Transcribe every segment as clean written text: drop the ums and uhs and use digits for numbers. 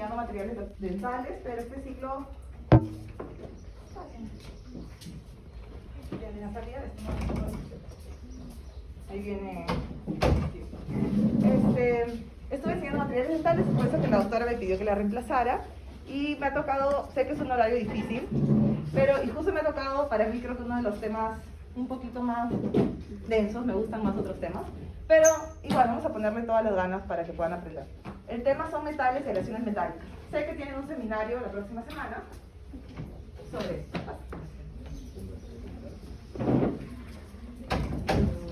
enseñando materiales dentales, pero este ciclo viene a salir, ahí viene. Estuve enseñando materiales dentales, por eso que la doctora me pidió que la reemplazara, y me ha tocado, sé que es un horario difícil, pero y justo me ha tocado, para mí creo que uno de los temas un poquito más densos, me gustan más otros temas, pero igual vamos a ponerle todas las ganas para que puedan aprender. El tema son metales y aleaciones metálicas. Sé que tienen un seminario la próxima semana sobre esto.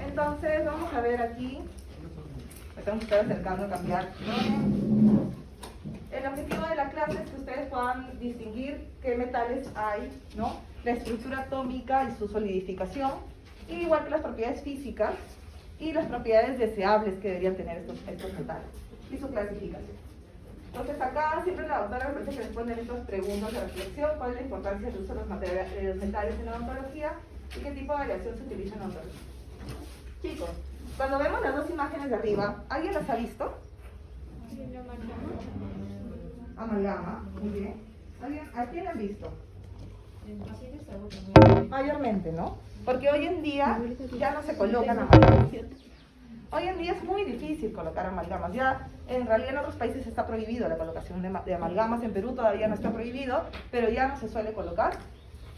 Entonces vamos a ver aquí, me tengo que estar acercando a cambiar. El objetivo de la clase es que ustedes puedan distinguir qué metales hay, ¿no? La estructura atómica y su solidificación, igual que las propiedades físicas y las propiedades deseables que deberían tener estos metales y su clasificación. Entonces acá siempre la doctora me parece que responden estas preguntas de reflexión: ¿cuál es la importancia del uso de los metales en la odontología y qué tipo de aleación se utiliza en la odontología? Chicos, cuando vemos las dos imágenes de arriba, ¿alguien las ha visto? Amalgama, muy bien. ¿A quién han visto? Mayormente, ¿no? Porque hoy en día ya no se colocan amalgamas. Hoy en día es muy difícil colocar amalgamas. Ya en realidad en otros países está prohibido la colocación de amalgamas. En Perú todavía no está prohibido, pero ya no se suele colocar.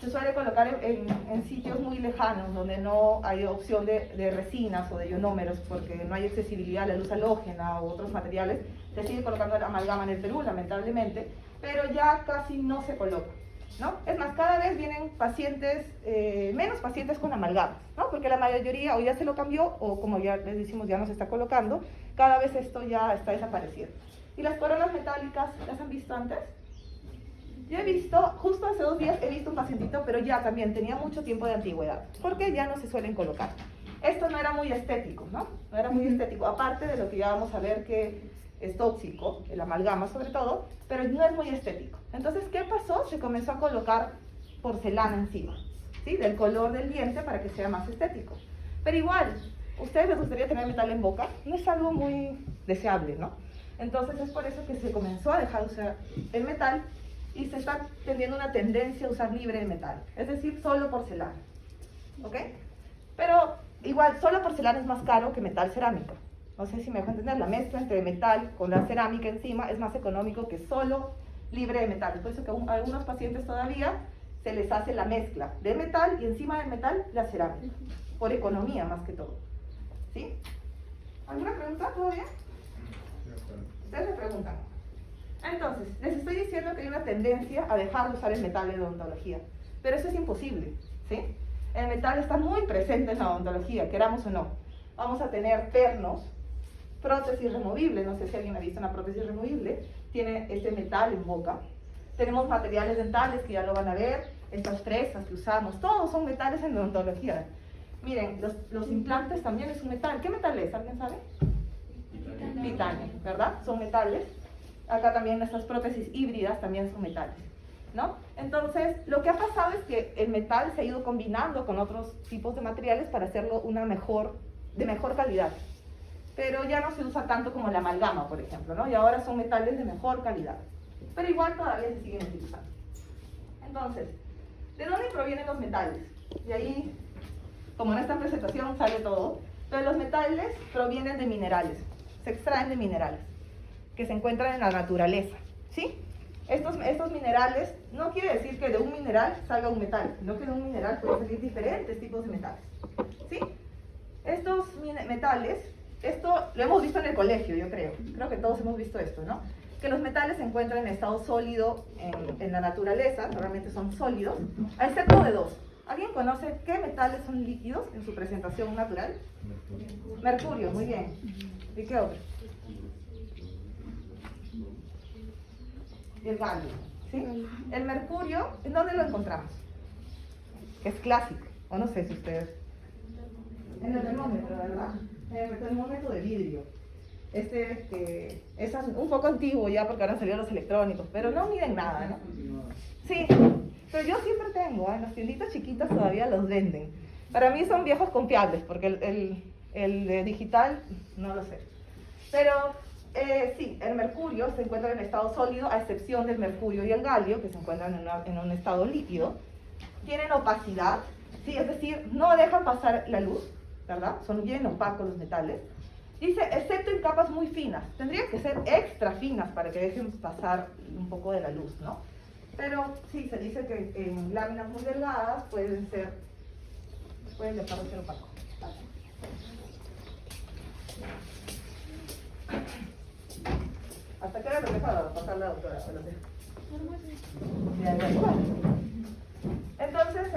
Se suele colocar en sitios muy lejanos, donde no hay opción de resinas o de ionómeros, porque no hay accesibilidad a la luz halógena u otros materiales. Se sigue colocando la amalgama en el Perú, lamentablemente, pero ya casi no se coloca, ¿no? Es más, cada vez vienen pacientes, menos pacientes con amalgamas, ¿no? Porque la mayoría o ya se lo cambió, o como ya les decimos, ya no se está colocando. Cada vez esto ya está desapareciendo. ¿Y las coronas metálicas las han visto antes? Yo he visto, justo hace 2 días he visto un pacientito, pero ya también tenía mucho tiempo de antigüedad, porque ya no se suelen colocar. Esto no era muy estético, ¿no? No era muy estético, aparte de lo que ya vamos a ver que es tóxico, el amalgama sobre todo, pero no es muy estético. Entonces, ¿qué pasó? Se comenzó a colocar porcelana encima, ¿sí? Del color del diente para que sea más estético. Pero igual, ¿ustedes les gustaría tener metal en boca? No es algo muy deseable, ¿no? Entonces es por eso que se comenzó a dejar de usar el metal y se está teniendo una tendencia a usar libre de metal, es decir, solo porcelana, ¿ok? Pero igual, solo porcelana es más caro que metal cerámica. No sé si me dejo entender, la mezcla entre metal con la cerámica encima es más económico que solo libre de metal. Es por eso que a algunos pacientes todavía se les hace la mezcla de metal y encima del metal la cerámica, por economía más que todo, ¿sí? ¿Alguna pregunta? ¿Todo bien? Ustedes me preguntan. Entonces, les estoy diciendo que hay una tendencia a dejar de usar el metal en la odontología, pero eso es imposible, ¿sí? El metal está muy presente en la odontología, queramos o no. Vamos a tener pernos, prótesis removible, no sé si alguien ha visto una prótesis removible, tiene este metal en boca. Tenemos materiales dentales que ya lo van a ver, estas fresas que usamos, todos son metales en la odontología. Miren, los implantes también es un metal. ¿Qué metal es? ¿Alguien sabe? Titanio, ¿verdad? Son metales. Acá también nuestras prótesis híbridas también son metales, ¿no? Entonces, lo que ha pasado es que el metal se ha ido combinando con otros tipos de materiales para hacerlo de mejor calidad. Pero ya no se usa tanto como la amalgama, por ejemplo, ¿no? Y ahora son metales de mejor calidad. Pero igual todavía se siguen utilizando. Entonces, ¿de dónde provienen los metales? Y ahí, como en esta presentación sale todo, pero los metales provienen de minerales, se extraen de minerales que se encuentran en la naturaleza, ¿sí? Estos minerales, no quiere decir que de un mineral salga un metal, sino que de un mineral pueden salir diferentes tipos de metales, ¿sí? Estos metales, esto lo hemos visto en el colegio, yo creo que todos hemos visto esto, ¿no? Que los metales se encuentran en estado sólido en la naturaleza, normalmente son sólidos, a excepto de 2. ¿Alguien conoce qué metales son líquidos en su presentación natural? Mercurio, muy bien. ¿Y qué otro? El galio, ¿sí? El mercurio, ¿en dónde lo encontramos? Es clásico, o no sé si ustedes... En el termómetro, ¿verdad? En el termómetro de vidrio. Que es un poco antiguo ya porque ahora salieron los electrónicos, pero no miden nada, ¿no? Sí, pero yo siempre tengo, en las tienditas chiquitas todavía los venden. Para mí son viejos confiables, porque el digital, no lo sé. Pero Sí, el mercurio se encuentra en estado sólido, a excepción del mercurio y el galio, que se encuentran en un estado líquido. Tienen opacidad, ¿sí? Es decir, no dejan pasar la luz, ¿verdad? Son bien opacos los metales. Dice, excepto en capas muy finas. Tendrían que ser extra finas para que dejen pasar un poco de la luz, ¿no? Pero sí, se dice que en láminas muy delgadas pueden dejar de ser opacos. ¿Hasta qué hora te deja pasar la doctora? Entonces,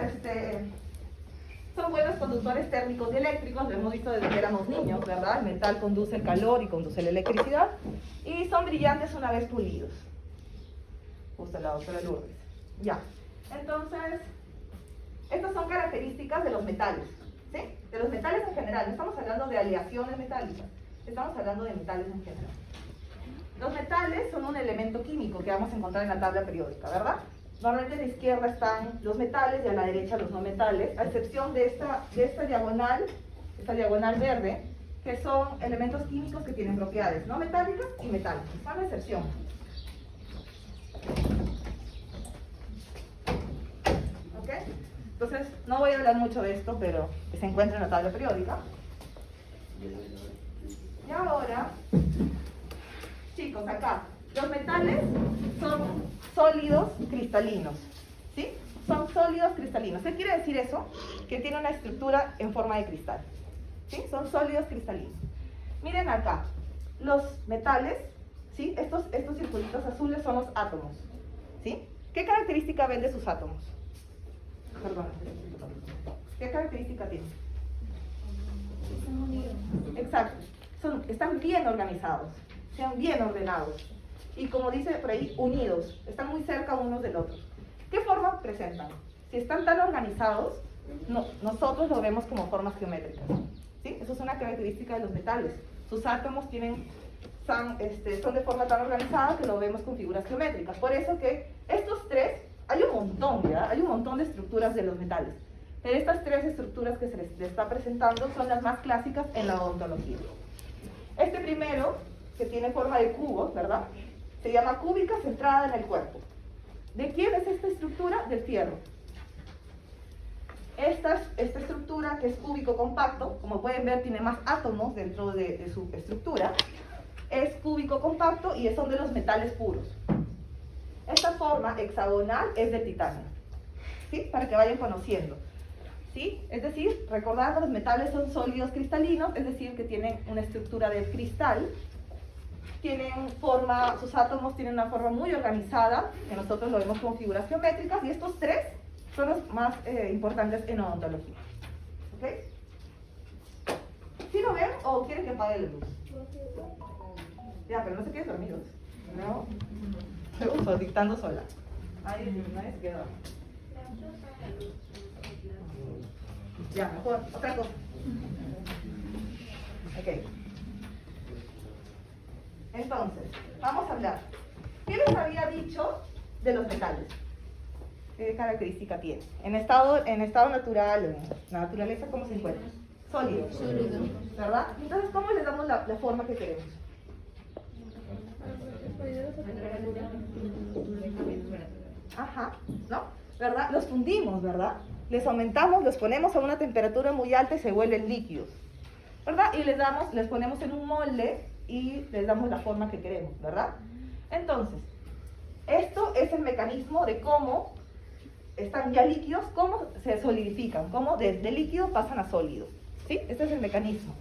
son buenos conductores térmicos y eléctricos, lo hemos visto desde que éramos niños, ¿verdad? El metal conduce el calor y conduce la electricidad, y son brillantes una vez pulidos. Justo la doctora Lourdes. Ya. Entonces, estas son características de los metales, ¿sí? De los metales en general, no estamos hablando de aleaciones metálicas, estamos hablando de metales en general. Los metales son un elemento químico que vamos a encontrar en la tabla periódica, ¿verdad? Normalmente a la izquierda están los metales y a la derecha los no metales, a excepción de esta diagonal verde, que son elementos químicos que tienen propiedades no metálicas y metálicas. Es una excepción. ¿Ok? Entonces, no voy a hablar mucho de esto, pero se encuentra en la tabla periódica. Y ahora, chicos, acá, los metales son sólidos cristalinos, ¿sí? Son sólidos cristalinos. ¿Qué quiere decir eso? Que tiene una estructura en forma de cristal, ¿sí? Son sólidos cristalinos. Miren acá, los metales, ¿sí? Estos circulitos azules son los átomos, ¿sí? ¿Qué característica ven de sus átomos? Perdón. ¿Qué característica tienen? Están unidos. Exacto. Están bien organizados, sean bien ordenados. Y como dice por ahí, unidos, están muy cerca unos del otro. ¿Qué forma presentan? Si están tan organizados, nosotros lo vemos como formas geométricas, ¿sí? Eso es una característica de los metales. Sus átomos son de forma tan organizada que lo vemos con figuras geométricas. Por eso que estos tres, hay un montón, ¿verdad? Hay un montón de estructuras de los metales. Pero estas tres estructuras que se les está presentando son las más clásicas en la odontología. Este primero, que tiene forma de cubo, ¿verdad? Se llama cúbica centrada en el cuerpo. ¿De quién es esta estructura? Del fierro. Esta estructura, que es cúbico compacto, como pueden ver, tiene más átomos dentro de su estructura. Es cúbico compacto y son de los metales puros. Esta forma hexagonal es de titanio, ¿sí? Para que vayan conociendo, ¿sí? Es decir, recordando, los metales son sólidos cristalinos, es decir, que tienen una estructura de cristal. Sus átomos tienen una forma muy organizada, que nosotros lo vemos como figuras geométricas, y estos tres son los más importantes en odontología. ¿Ok? ¿Sí lo ven o quieren que apague la luz? Ya, pero no se queden dormidos. ¿No? Estoy dictando sola. Nadie se queda. Ya, mejor. Otra cosa. Ok. Entonces, vamos a hablar. ¿Qué les había dicho de los metales? ¿Qué característica tiene? En estado natural, en la naturaleza, ¿cómo se encuentra? Sólido. Sólido. ¿Verdad? Entonces, ¿cómo les damos la forma que queremos? Ajá, ¿no? ¿Verdad? Los fundimos, ¿verdad? Les aumentamos, los ponemos a una temperatura muy alta y se vuelven líquidos, ¿verdad? Y les ponemos en un molde y les damos la forma que queremos, ¿verdad? Entonces, esto es el mecanismo de cómo están ya líquidos, cómo se solidifican, cómo de líquido pasan a sólido, ¿sí? Este es el mecanismo.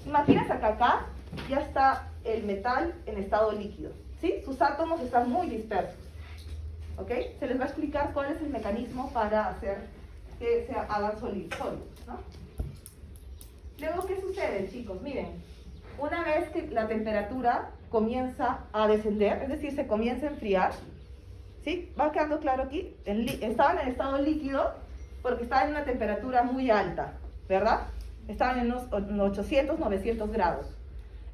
Imagínense que acá ya está el metal en estado líquido, ¿sí? Sus átomos están muy dispersos, ¿ok? Se les va a explicar cuál es el mecanismo para hacer que se hagan sólidos, ¿no? Luego, ¿qué sucede, chicos? Miren, una vez que la temperatura comienza a descender, es decir, se comienza a enfriar, ¿sí? Va quedando claro aquí, estaban en estado líquido porque estaban en una temperatura muy alta, ¿verdad? Estaban en unos 800, 900 grados.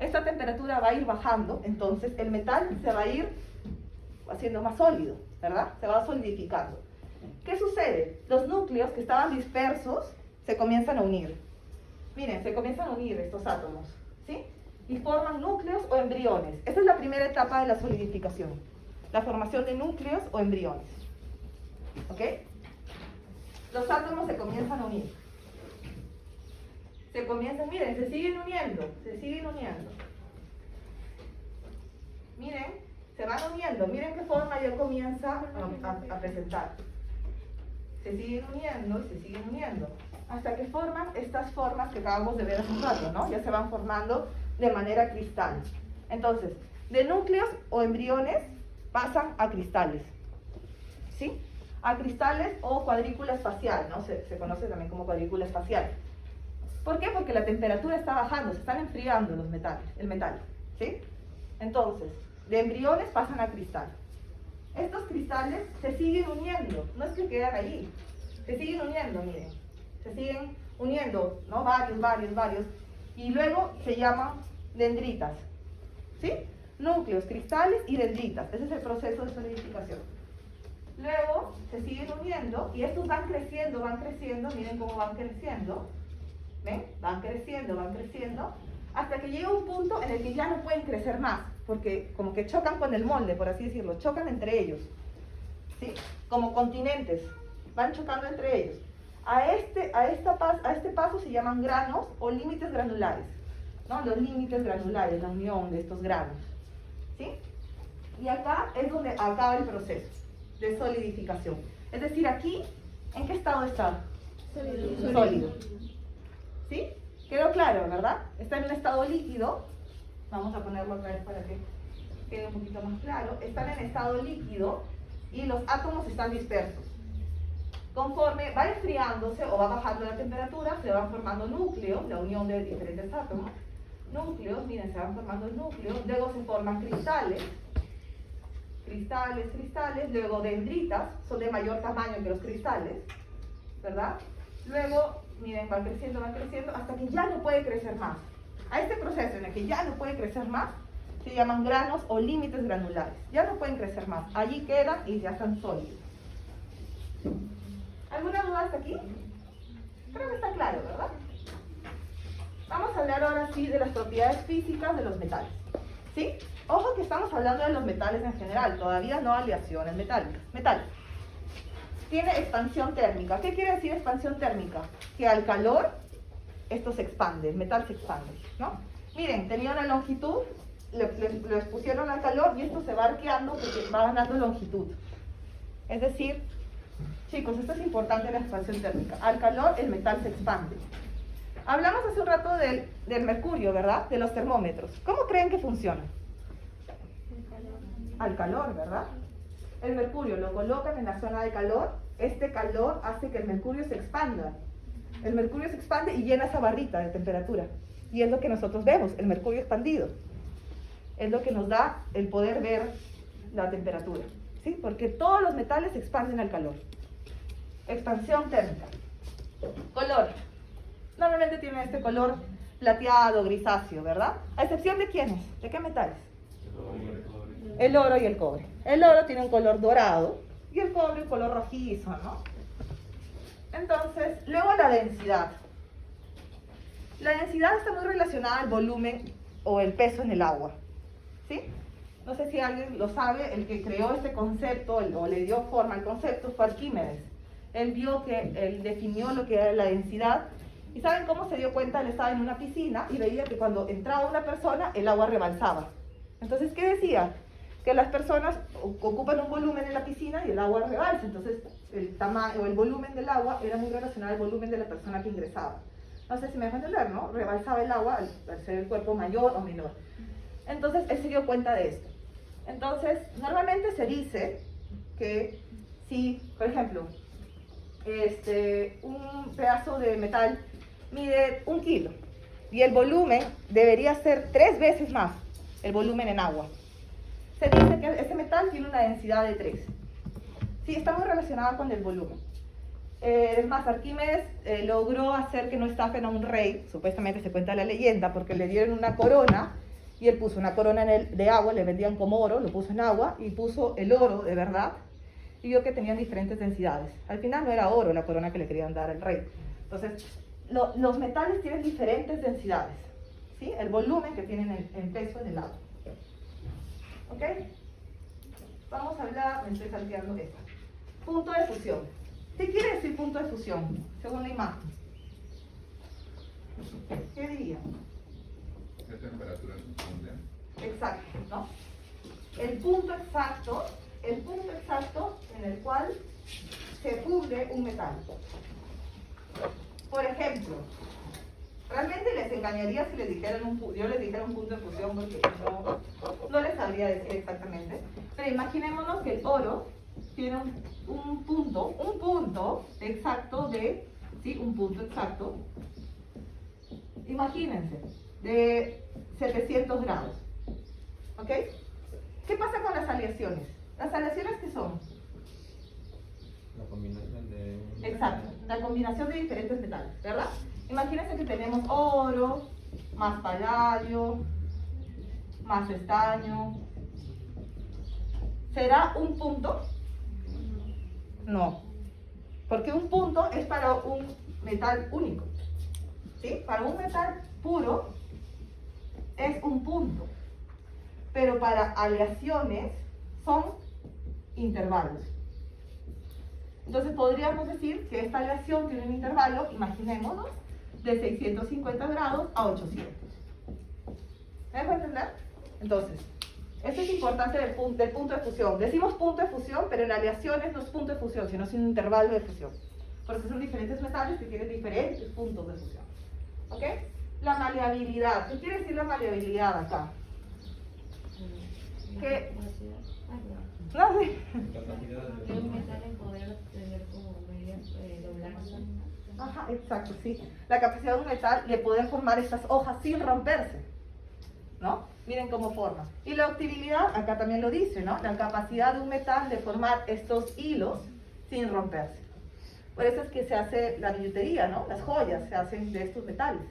Esta temperatura va a ir bajando, entonces el metal se va a ir haciendo más sólido, ¿verdad? Se va solidificando. ¿Qué sucede? Los núcleos que estaban dispersos se comienzan a unir. Miren, se comienzan a unir estos átomos, ¿sí? y forman núcleos o embriones. Esa es la primera etapa de la solidificación, la formación de núcleos o embriones. ¿Ok? Los átomos se comienzan a unir. Miren, se siguen uniendo. Miren, se van uniendo. Miren qué forma ya comienza a presentar. Se siguen uniendo. Hasta que forman estas formas que acabamos de ver hace un rato, ¿no? Ya se van formando de manera cristal. Entonces, de núcleos o embriones pasan a cristales. ¿Sí? A cristales o cuadrícula espacial, ¿no? Se conoce también como cuadrícula espacial. ¿Por qué? Porque la temperatura está bajando, se están enfriando el metal, ¿sí? Entonces, de embriones pasan a cristal. Estos cristales se siguen uniendo, no es que quedan allí, se siguen uniendo, miren. Se siguen uniendo, ¿no? Varios, y luego se llaman dendritas, ¿sí? Núcleos, cristales y dendritas, ese es el proceso de solidificación. Luego se siguen uniendo y estos van creciendo, miren cómo van creciendo. ¿Ven? Van creciendo, hasta que llega un punto en el que ya no pueden crecer más, porque como que chocan con el molde, por así decirlo, chocan entre ellos, ¿sí? Como continentes, van chocando entre ellos. A este paso se llaman granos o límites granulares, ¿no? Los límites granulares, la unión de estos granos, ¿sí? Y acá es donde acaba el proceso de solidificación. Es decir, aquí, ¿en qué estado está? Sólido. ¿Sí? Quedó claro, ¿verdad? Está en un estado líquido. Vamos a ponerlo otra vez para que quede un poquito más claro. Están en estado líquido y los átomos están dispersos. Conforme va enfriándose o va bajando la temperatura, se van formando núcleos, la unión de diferentes átomos. Núcleos, miren, se van formando núcleos. Luego se forman cristales. Cristales. Luego dendritas, son de mayor tamaño que los cristales, ¿verdad? Luego, miren, van creciendo, hasta que ya no puede crecer más. A este proceso en el que ya no puede crecer más, se llaman granos o límites granulares. Ya no pueden crecer más. Allí quedan y ya están sólidos. ¿Alguna duda hasta aquí? Creo que está claro, ¿verdad? Vamos a hablar ahora sí de las propiedades físicas de los metales. ¿Sí? Ojo que estamos hablando de los metales en general, todavía no aleaciones metálicas. Metal. Tiene expansión térmica. ¿Qué quiere decir expansión térmica? Que al calor, esto se expande, el metal se expande, ¿no? Miren, tenía una longitud, lo expusieron al calor y esto se va arqueando porque va ganando longitud. Es decir, chicos, esto es importante en la expansión térmica. Al calor, el metal se expande. Hablamos hace un rato del mercurio, ¿verdad? De los termómetros. ¿Cómo creen que funciona? Al calor, ¿verdad? El mercurio lo colocan en la zona de calor, este calor hace que el mercurio se expanda. El mercurio se expande y llena esa barrita de temperatura. Y es lo que nosotros vemos, el mercurio expandido. Es lo que nos da el poder ver la temperatura, ¿sí? Porque todos los metales se expanden al calor. Expansión térmica. Color. Normalmente tienen este color plateado, grisáceo, ¿verdad? A excepción de ¿quiénes? ¿De qué metales? El oro y el cobre. El oro tiene un color dorado y el cobre un color rojizo, ¿no? Entonces, luego la densidad. La densidad está muy relacionada al volumen o el peso en el agua, ¿sí? No sé si alguien lo sabe, el que creó este concepto o le dio forma al concepto fue Arquímedes. Él definió lo que era la densidad. ¿Y saben cómo se dio cuenta? Él estaba en una piscina y veía que cuando entraba una persona, el agua rebalsaba. Entonces, ¿qué decía? Que las personas ocupan un volumen en la piscina y el agua rebalsa. Entonces, el tamaño o el volumen del agua era muy relacionado al volumen de la persona que ingresaba. No sé si me dejan entender, ¿no? Rebalsaba el agua al ser el cuerpo mayor o menor. Entonces, él se dio cuenta de esto. Entonces, normalmente se dice que si, por ejemplo, un pedazo de metal mide 1 kilo y el volumen debería ser 3 veces más el volumen en agua. Se dice que ese metal tiene una densidad de 3. Sí, está muy relacionada con el volumen. Es más, Arquímedes logró hacer que no estafen a un rey, supuestamente se cuenta la leyenda, porque le dieron una corona y él puso una corona de agua, le vendían como oro, lo puso en agua y puso el oro de verdad y vio que tenían diferentes densidades. Al final no era oro la corona que le querían dar al rey. Entonces, los metales tienen diferentes densidades, ¿sí? El volumen que tienen el peso en el agua. ¿Ok? Vamos a hablar, me estoy salteando esto. Punto de fusión. ¿Qué quiere decir punto de fusión? Según la imagen. ¿Qué diría? La temperatura funde. Exacto, ¿no? El punto exacto en el cual se funde un metal. Por ejemplo, realmente les engañaría si les dijeran yo les dijera un punto de fusión porque no les sabría decir exactamente. Pero imaginémonos que el oro tiene un punto exacto de, ¿sí? Un punto exacto. Imagínense, de 700 grados. ¿Ok? ¿Qué pasa con las aleaciones? ¿Las aleaciones qué son? La combinación de... Exacto, la combinación de diferentes metales, ¿verdad? Imagínense que tenemos oro, más paladio, más estaño. ¿Será un punto? No, porque un punto es para un metal único, ¿sí? Para un metal puro es un punto, pero para aleaciones son intervalos. Entonces podríamos decir que esta aleación tiene un intervalo, imaginémonos, de 650 grados a 800. ¿Me dejo entender? Entonces, esto es importante del punto de fusión. Decimos punto de fusión, pero en aleaciones no es punto de fusión, sino es un intervalo de fusión. Porque son diferentes metales que tienen diferentes puntos de fusión. ¿Ok? La maleabilidad. ¿Qué quiere decir la maleabilidad acá? Que... No sé. Que un metal en poder tener como media doblarse. Ajá, exacto, sí. La capacidad de un metal de poder formar estas hojas sin romperse, ¿no? Miren cómo forma. Y la ductibilidad, acá también lo dice, ¿no? La capacidad de un metal de formar estos hilos sin romperse. Por eso es que se hace la billutería, ¿no? Las joyas se hacen de estos metales.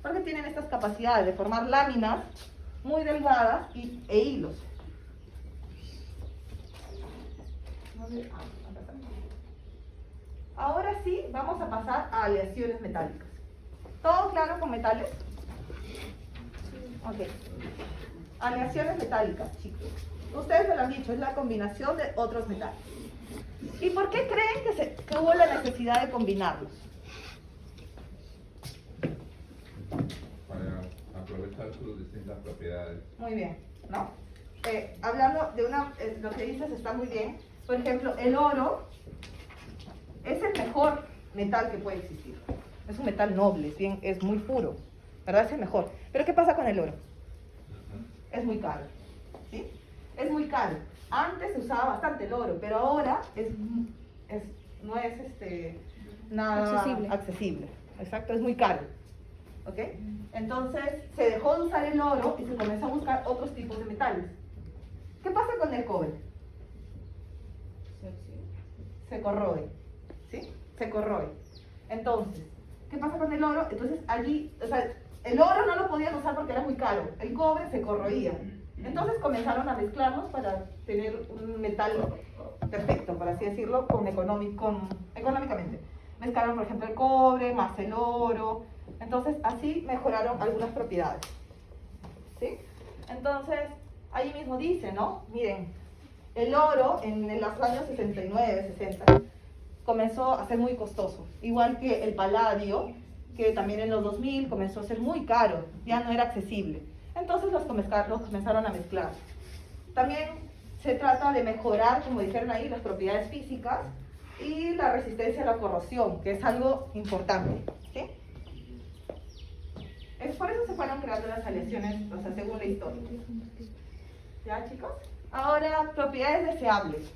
Porque tienen estas capacidades de formar láminas muy delgadas e hilos. Ahora sí, vamos a pasar a aleaciones metálicas. ¿Todo claro con metales? Ok. Aleaciones metálicas, chicos. Ustedes me lo han dicho, es la combinación de otros metales. ¿Y por qué creen que hubo la necesidad de combinarlos? Para aprovechar sus distintas propiedades. Muy bien, ¿no? Hablando de lo que dices está muy bien. Por ejemplo, el oro es el mejor metal que puede existir. Es un metal noble, es muy puro, ¿verdad? Es el mejor. Pero ¿qué pasa con el oro? Es muy caro, ¿sí? Es muy caro. Antes se usaba bastante el oro, pero ahora no es nada accesible. Exacto, es muy caro. ¿Ok? Entonces se dejó de usar el oro y se comenzó a buscar otros tipos de metales. ¿Qué pasa con el cobre? Se corroe, ¿sí? Se corroe. Entonces, ¿qué pasa con el oro? Entonces allí, o sea, el oro no lo podían usar porque era muy caro, el cobre se corroía. Entonces comenzaron a mezclarlos para tener un metal perfecto, por así decirlo, económicamente. Mezclaron, por ejemplo, el cobre más el oro. Entonces, así mejoraron algunas propiedades. ¿Sí? Entonces, ahí mismo dice, ¿no? Miren, el oro en los años 69, 60, comenzó a ser muy costoso. Igual que el paladio, que también en los 2000 comenzó a ser muy caro, ya no era accesible. Entonces los comenzaron a mezclar. También se trata de mejorar, como dijeron ahí, las propiedades físicas y la resistencia a la corrosión, que es algo importante. ¿Sí? Es por eso se fueron creando las aleaciones, o sea, según la historia. ¿Ya, chicos? Ahora, propiedades deseables.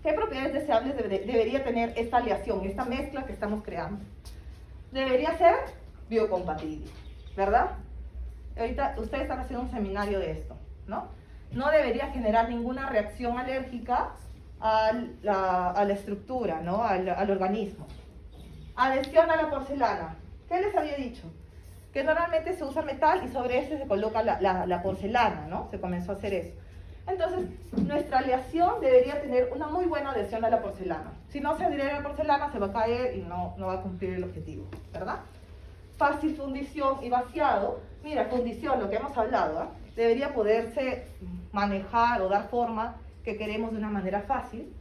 ¿Qué propiedades deseables debería tener esta aleación, esta mezcla que estamos creando? Debería ser biocompatible, ¿verdad? Ahorita ustedes están haciendo un seminario de esto, ¿no? No debería generar ninguna reacción alérgica a la estructura, ¿no? Al organismo. Adhesión a la porcelana. ¿Qué les había dicho? Que normalmente se usa metal y sobre este se coloca la porcelana, ¿no? Se comenzó a hacer eso. Entonces, nuestra aleación debería tener una muy buena adhesión a la porcelana. Si no se adhiere a la porcelana, se va a caer y no va a cumplir el objetivo, ¿verdad? fácil fundición y vaciado. Mira, fundición, lo que hemos hablado, ¿eh? Debería poderse manejar o dar forma que queremos de una manera fácil.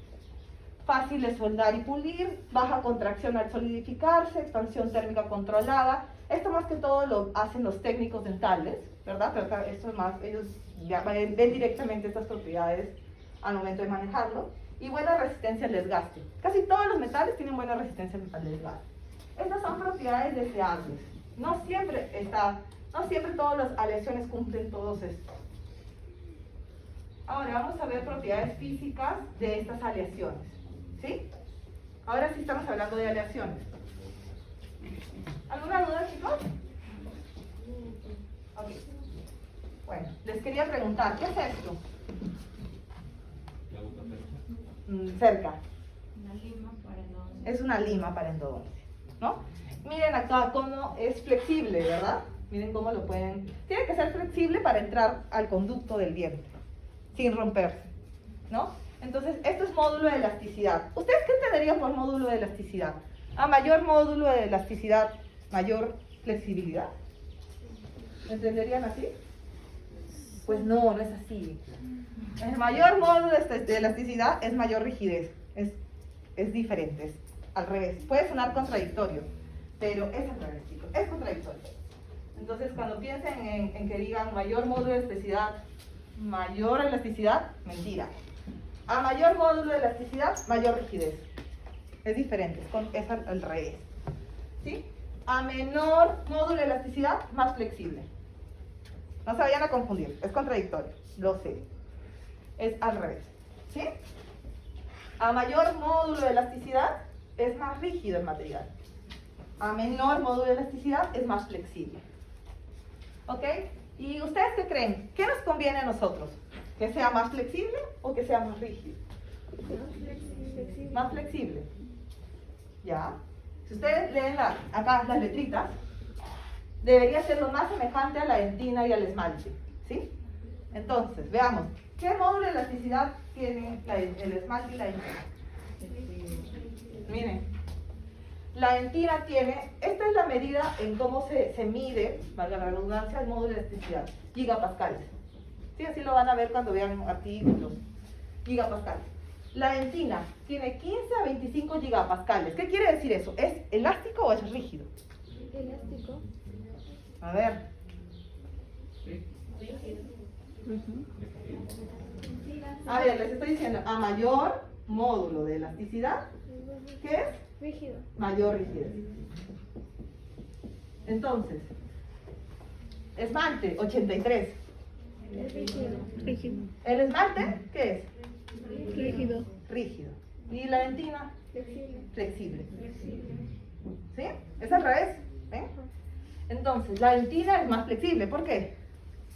Fácil de soldar y pulir, baja contracción al solidificarse, expansión térmica controlada. Esto más que todo lo hacen los técnicos dentales, ¿verdad? Pero acá esto es más, ellos ya ven directamente estas propiedades al momento de manejarlo. Y buena resistencia al desgaste. Casi todos los metales tienen buena resistencia al desgaste. Estas son propiedades deseables. No siempre todas las aleaciones cumplen todos estos. Ahora vamos a ver propiedades físicas de estas aleaciones. ¿Sí? Ahora sí estamos hablando de aleaciones. ¿Alguna duda, chicos? Ok. Bueno, les quería preguntar, ¿qué es esto? Cerca. Una lima para no. Es una lima para endodoncia, ¿no? Miren acá cómo es flexible, ¿verdad? Miren cómo lo pueden... Tiene que ser flexible para entrar al conducto del diente, sin romperse, ¿no? Entonces, esto es módulo de elasticidad. ¿Ustedes qué entenderían por módulo de elasticidad? A mayor módulo de elasticidad, mayor flexibilidad. ¿Lo entenderían así? Pues no, no es así. El mayor módulo de elasticidad es mayor rigidez. Es diferente, es al revés. Puede sonar contradictorio, pero es al revés, chicos. Es contradictorio. Entonces, cuando piensen en que digan mayor módulo de elasticidad, mayor elasticidad, mentira. A mayor módulo de elasticidad, mayor rigidez. Es diferente, es al revés. ¿Sí? A menor módulo de elasticidad, más flexible. No se vayan a confundir, es contradictorio, lo sé. Es al revés. ¿Sí? A mayor módulo de elasticidad, es más rígido el material. A menor módulo de elasticidad, es más flexible. ¿Ok? ¿Y ustedes qué creen? ¿Qué nos conviene a nosotros? ¿Que sea más flexible o que sea más rígido? Más flexible. ¿Ya? Si ustedes leen acá las letritas, debería ser lo más semejante a la dentina y al esmalte. ¿Sí? Entonces, veamos. ¿Qué módulo de elasticidad tiene el esmalte y la dentina? Miren. La dentina tiene, esta es la medida en cómo se mide, valga la redundancia, el módulo de elasticidad, gigapascales. Sí, así lo van a ver cuando vean artículos. Gigapascales. La dentina tiene 15 a 25 gigapascales. ¿Qué quiere decir eso? ¿Es elástico o es rígido? Elástico. A ver. A ver, les estoy diciendo, a mayor módulo de elasticidad, ¿qué es? Rígido. Mayor rigidez. Entonces, esmalte, 83. Rígido. ¿El esmalte qué es? Rígido. Rígido. ¿Y la dentina? Flexible. Flexible. ¿Sí? Es al revés. ¿Ven? Entonces, la dentina es más flexible. ¿Por qué?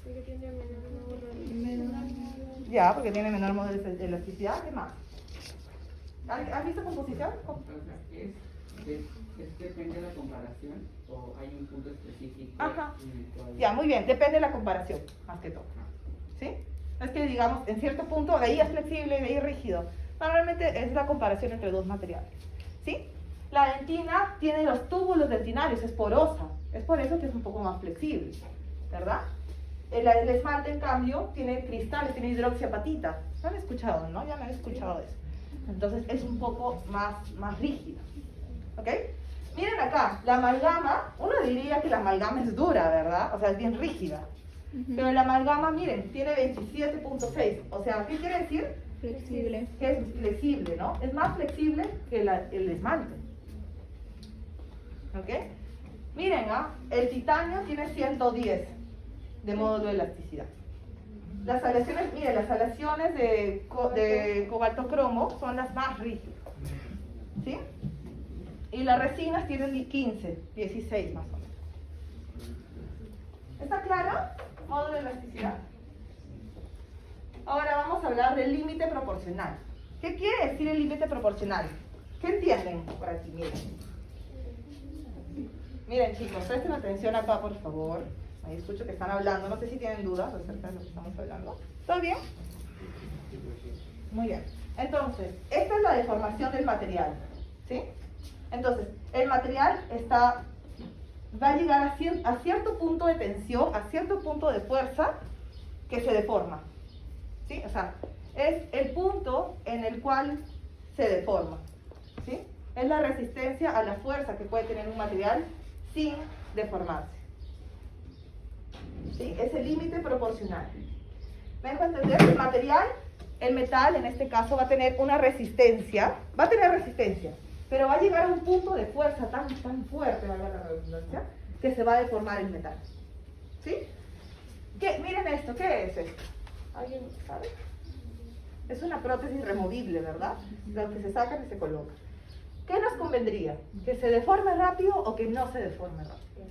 Porque tiene menor módulo. Ya, porque tiene menor módulo de elasticidad. ¿Qué más? ¿Has visto composición? Entonces, ¿depende de la comparación o hay un punto específico? Ajá. En el cual... Ya, muy bien. Depende de la comparación, más que todo. ¿Sí? Es que, digamos, en cierto punto, de ahí es flexible y de ahí es rígido. Normalmente es la comparación entre dos materiales. ¿Sí? La dentina tiene los túbulos dentinarios, es porosa. Es por eso que es un poco más flexible. ¿Verdad? El esmalte, en cambio, tiene cristales, tiene hidroxiapatita. ¿No han escuchado, no? Ya me han escuchado eso. Entonces es un poco más rígida. ¿Ok? Miren acá, la amalgama, uno diría que la amalgama es dura, ¿verdad? O sea, es bien rígida. Pero la amalgama, miren, tiene 27.6. O sea, ¿qué quiere decir? Flexible. Que es flexible, ¿no? Es más flexible que el esmalte. ¿Ok? Miren, el titanio tiene 110 de módulo de elasticidad. Las aleaciones, miren, las aleaciones de cobalto cromo son las más rígidas. ¿Sí? Y las resinas tienen 15, 16 más o menos. ¿Está claro? Módulo de elasticidad. Ahora vamos a hablar del límite proporcional. ¿Qué quiere decir el límite proporcional? ¿Qué entienden por aquí? Miren chicos, presten atención acá por favor. Ahí escucho que están hablando, no sé si tienen dudas acerca de lo que estamos hablando. ¿Todo bien? Muy bien. Entonces, esta es la deformación del material. ¿Sí? Entonces, el material está va a llegar a cierto punto de tensión, a cierto punto de fuerza que se deforma. ¿Sí? O sea, es el punto en el cual se deforma. ¿Sí? Es la resistencia a la fuerza que puede tener un material sin deformarse. ¿Sí? Es el límite proporcional. ¿Me dejo entender? El metal en este caso va a tener una resistencia, pero va a llegar a un punto de fuerza tan fuerte, valga la redundancia, que se va a deformar el metal. ¿Sí? Miren esto, ¿qué es esto? ¿Alguien sabe? Es una prótesis removible, ¿verdad? Lo que se saca y se coloca. ¿Qué nos convendría? ¿Que se deforme rápido o que no se deforme rápido?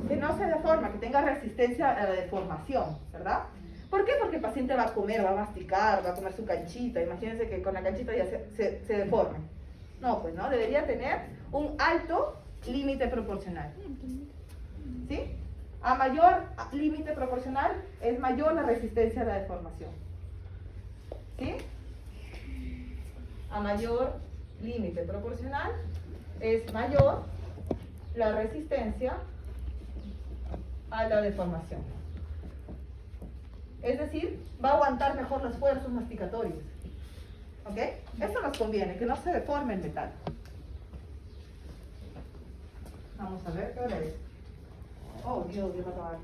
Que no se deforme, que tenga resistencia a la deformación, ¿verdad? ¿Por qué? Porque el paciente va a comer, va a masticar, va a comer su canchita. Imagínense que con la canchita ya se deforme. No, pues no, debería tener un alto límite proporcional. ¿Sí? A mayor límite proporcional es mayor la resistencia a la deformación. ¿Sí? A mayor límite proporcional es mayor la resistencia a la deformación. Es decir, va a aguantar mejor los esfuerzos masticatorios. ¿Ok? Eso nos conviene, que no se deforme el metal. Vamos a ver, ¿qué hora es? Oh, Dios, ya va a acabar.